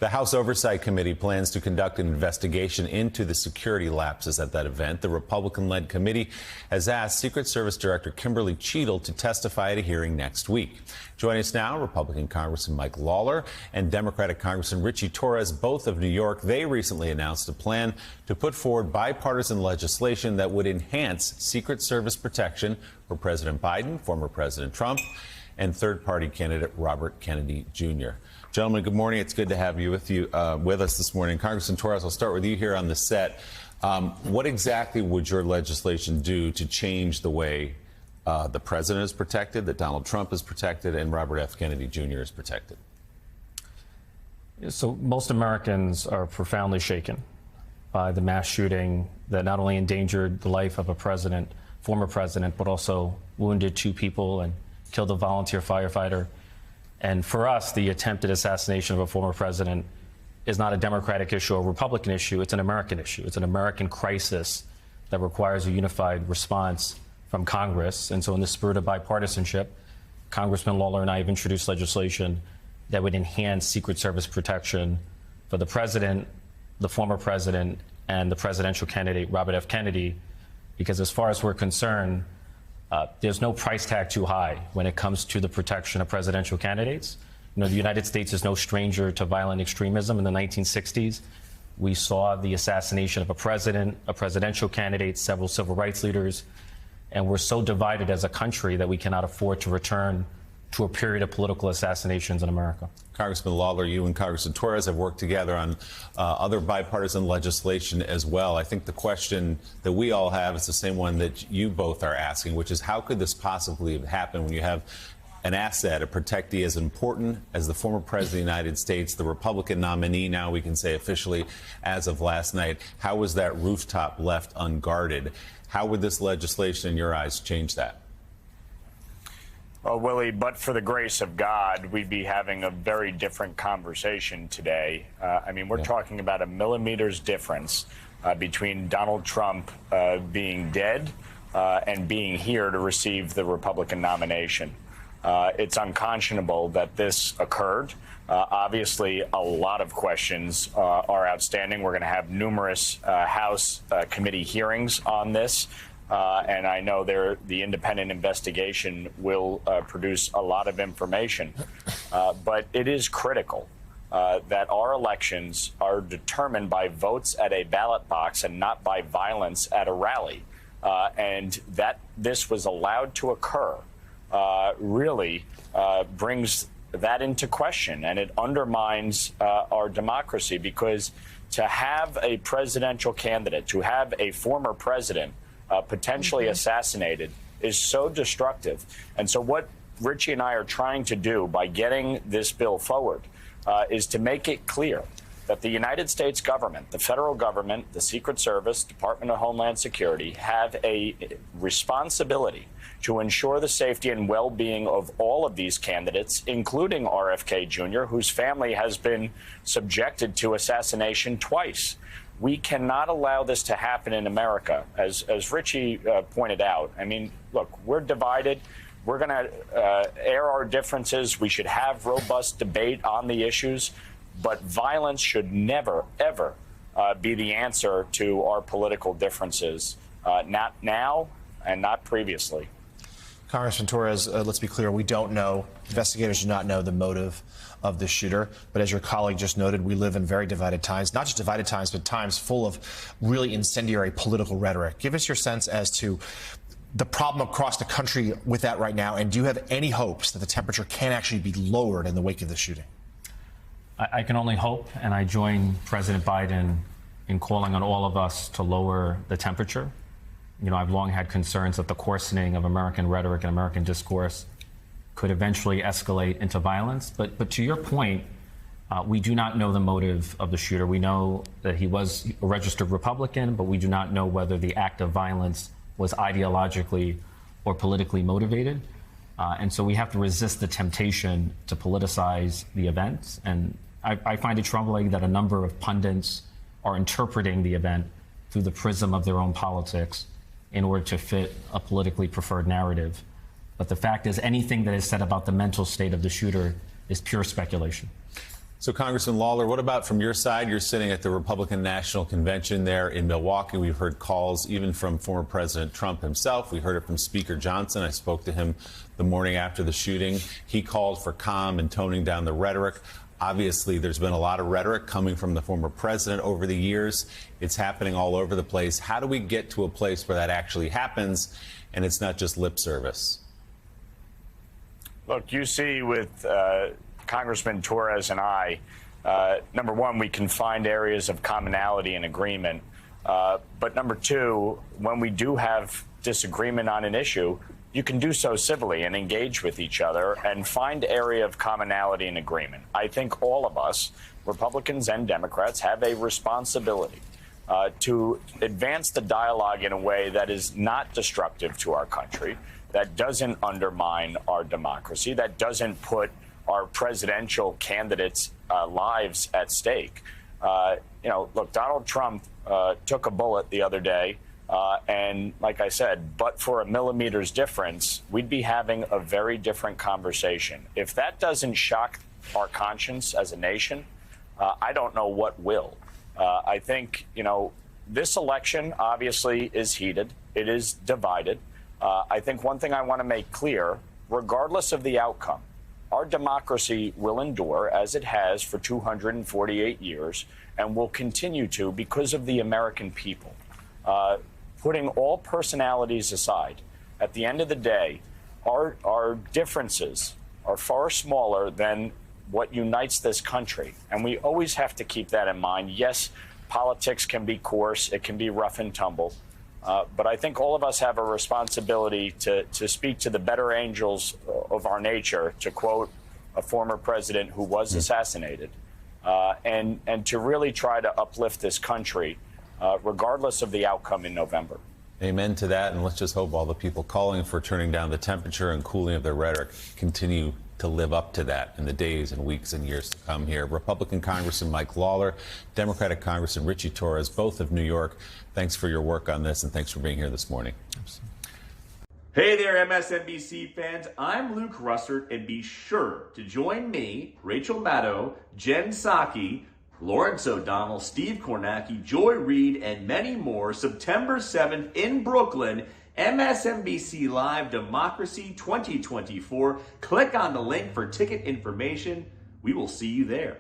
The House Oversight Committee plans to conduct an investigation into the security lapses at that event. The Republican-led committee has asked Secret Service Director Kimberly Cheadle to testify at a hearing next week. Joining us now, Republican Congressman Mike Lawler and Democratic Congressman Richie Torres, both of New York. They recently announced a plan to put forward bipartisan legislation that would enhance Secret Service protection for President Biden, former President Trump, and third-party candidate Robert Kennedy Jr. Gentlemen, good morning. It's good to have you with us this morning. Congressman Torres, I'll start with you here on the set. What exactly would your legislation do to change the way the president is protected, that Donald Trump is protected, and Robert F. Kennedy Jr. is protected? So most Americans are profoundly shaken by the mass shooting that not only endangered the life of a president, former president, but also wounded 2 people and killed a volunteer firefighter. And for us, the attempted assassination of a former president is not a Democratic issue or a Republican issue. It's an American issue. It's an American crisis that requires a unified response from Congress. And so in the spirit of bipartisanship, Congressman Lawler and I have introduced legislation that would enhance Secret Service protection for the president, the former president, and the presidential candidate, Robert F. Kennedy, because as far as we're concerned, there's no price tag too high when it comes to the protection of presidential candidates. You know, the United States is no stranger to violent extremism. In the 1960s, we saw the assassination of a president, a presidential candidate, several civil rights leaders, and we're so divided as a country that we cannot afford to return to a period of political assassinations in America. Congressman Lawler, you and Congressman Torres have worked together on other bipartisan legislation as well. I think the question that we all have is the same one that you both are asking, which is how could this possibly happen when you have an asset, a protectee as important as the former president of the United States, the Republican nominee, now we can say officially as of last night? How was that rooftop left unguarded? How would this legislation, in your eyes, change that? Well, Willie, but for the grace of God, we'd be having a very different conversation today. I mean, we're talking about a millimeter's difference between Donald Trump being dead and being here to receive the Republican nomination. It's unconscionable that this occurred. Obviously, a lot of questions are outstanding. We're going to have numerous House committee hearings on this. And I know the independent investigation will produce a lot of information. But it is critical that our elections are determined by votes at a ballot box and not by violence at a rally. And that this was allowed to occur really brings that into question, and it undermines our democracy, because to have a presidential candidate, to have a former president potentially assassinated is so destructive. And so what Richie and I are trying to do by getting this bill forward is to make it clear that the United States government, the federal government, the Secret Service, Department of Homeland Security have a responsibility to ensure the safety and well-being of all of these candidates, including RFK Jr., whose family has been subjected to assassination twice. We cannot allow this to happen in America. As Richie pointed out, I mean, look, we're divided. We're going to air our differences. We should have robust debate on the issues. But violence should never, ever be the answer to our political differences, not now and not previously. Congressman Torres, let's be clear. We don't know. Investigators do not know the motive of the shooter. But as your colleague just noted, we live in very divided times, not just divided times, but times full of really incendiary political rhetoric. Give us your sense as to the problem across the country with that right now. And do you have any hopes that the temperature can actually be lowered in the wake of the shooting? I can only hope, and I join President Biden in calling on all of us to lower the temperature. You know, I've long had concerns that the coarsening of American rhetoric and American discourse could eventually escalate into violence. But to your point, we do not know the motive of the shooter. We know that he was a registered Republican, but we do not know whether the act of violence was ideologically or politically motivated. And so we have to resist the temptation to politicize the events. And I find it troubling that a number of pundits are interpreting the event through the prism of their own politics in order to fit a politically preferred narrative. But the fact is, anything that is said about the mental state of the shooter is pure speculation. So, Congressman Lawler, what about from your side? You're sitting at the Republican National Convention there in Milwaukee. We've heard calls even from former President Trump himself. We heard it from Speaker Johnson. I spoke to him the morning after the shooting. He called for calm and toning down the rhetoric. Obviously, there's been a lot of rhetoric coming from the former president over the years. It's happening all over the place. How do we get to a place where that actually happens and it's not just lip service? Look, you see with Congressman Torres and I, number one, we can find areas of commonality and agreement. But number two, when we do have disagreement on an issue, you can do so civilly and engage with each other and find area of commonality and agreement. I think all of us, Republicans and Democrats, have a responsibility to advance the dialogue in a way that is not destructive to our country, that doesn't undermine our democracy, that doesn't put our presidential candidates' lives at stake. Look, Donald Trump took a bullet the other day. And like I said, but for a millimeter's difference, we'd be having a very different conversation. If that doesn't shock our conscience as a nation, I don't know what will. I think, this election obviously is heated. It is divided. I think one thing I want to make clear, regardless of the outcome, our democracy will endure as it has for 248 years and will continue to because of the American people. Putting all personalities aside, at the end of the day, our differences are far smaller than what unites this country. And we always have to keep that in mind. Yes, politics can be coarse. It can be rough and tumble. But I think all of us have a responsibility to speak to the better angels of our nature, to quote a former president who was assassinated, and to really try to uplift this country, regardless of the outcome in November. Amen to that. And let's just hope all the people calling for turning down the temperature and cooling of their rhetoric continue to live up to that in the days and weeks and years to come here. Republican Congressman Mike Lawler, Democratic Congressman Richie Torres, both of New York, thanks for your work on this and thanks for being here this morning. Hey there, MSNBC fans. I'm Luke Russert, and be sure to join me, Rachel Maddow, Jen Psaki, Lawrence O'Donnell, Steve Kornacki, Joy Reid, and many more September 7th in Brooklyn, MSNBC Live Democracy 2024. Click on the link for ticket information. We will see you there.